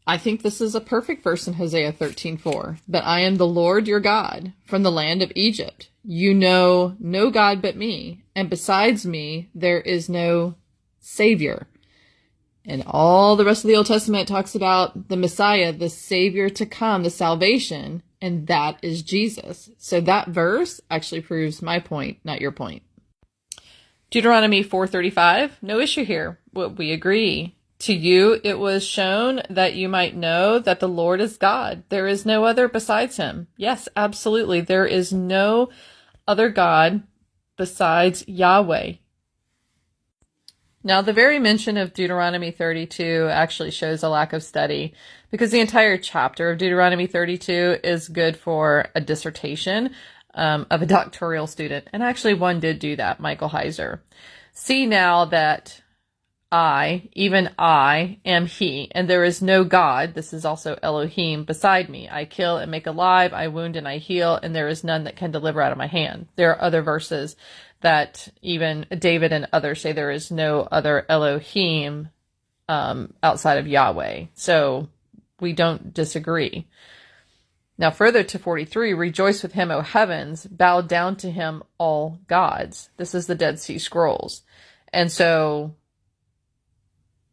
I think this is a perfect verse in Hosea 13:4. But I am the Lord your God from the land of Egypt. You know no God but me, and besides me there is no Savior. And all the rest of the Old Testament talks about the Messiah, the Savior to come, the salvation, and that is Jesus. So that verse actually proves my point, not your point. Deuteronomy 4:35, no issue here. We agree. To you it was shown that you might know that the Lord is God. There is no other besides him. Yes, absolutely. There is no other God besides Yahweh. Now, the very mention of Deuteronomy 32 actually shows a lack of study, because the entire chapter of Deuteronomy 32 is good for a dissertation of a doctoral student. And actually one did do that, Michael Heiser. See now that I, even I, am he, and there is no God, this is also Elohim, beside me. I kill and make alive, I wound and I heal, and there is none that can deliver out of my hand. There are other verses that even David and others say there is no other Elohim outside of Yahweh. So we don't disagree. Now further to 43, rejoice with him, O heavens, bow down to him, all gods. This is the Dead Sea Scrolls. And so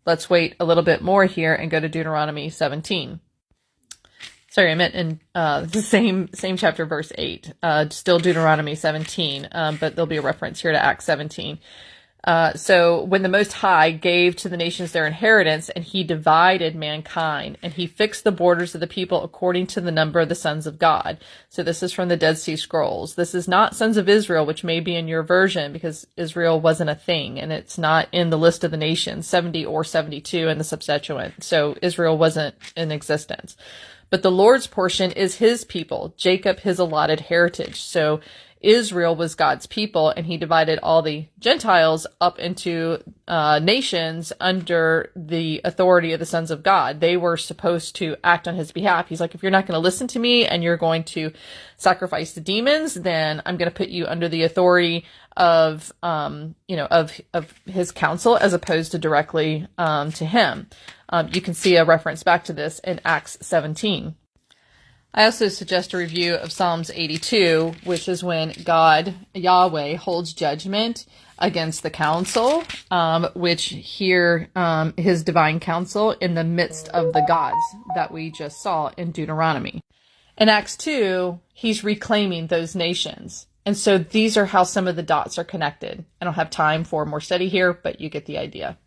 let's wait a little bit more here and go to Deuteronomy 17. Sorry, I meant in the same chapter, verse 8. Still Deuteronomy 17, but there'll be a reference here to Acts 17. So when the Most High gave to the nations their inheritance, and he divided mankind, and he fixed the borders of the people according to the number of the sons of God. So this is from the Dead Sea Scrolls. This is not sons of Israel, which may be in your version, because Israel wasn't a thing, and it's not in the list of the nations, 70 or 72 in the Septuagint. So Israel wasn't in existence. But the Lord's portion is his people, Jacob his allotted heritage. So Israel was God's people, and he divided all the Gentiles up into nations under the authority of the sons of God. They were supposed to act on his behalf. He's like, if you're not going to listen to me and you're going to sacrifice the demons, then I'm going to put you under the authority of his council, as opposed to directly to him. You can see a reference back to this in Acts 17. I also suggest a review of Psalms 82, which is when God, Yahweh, holds judgment against the council, which here his divine council in the midst of the gods that we just saw in Deuteronomy. In Acts 2, he's reclaiming those nations. And so these are how some of the dots are connected. I don't have time for more study here, but you get the idea.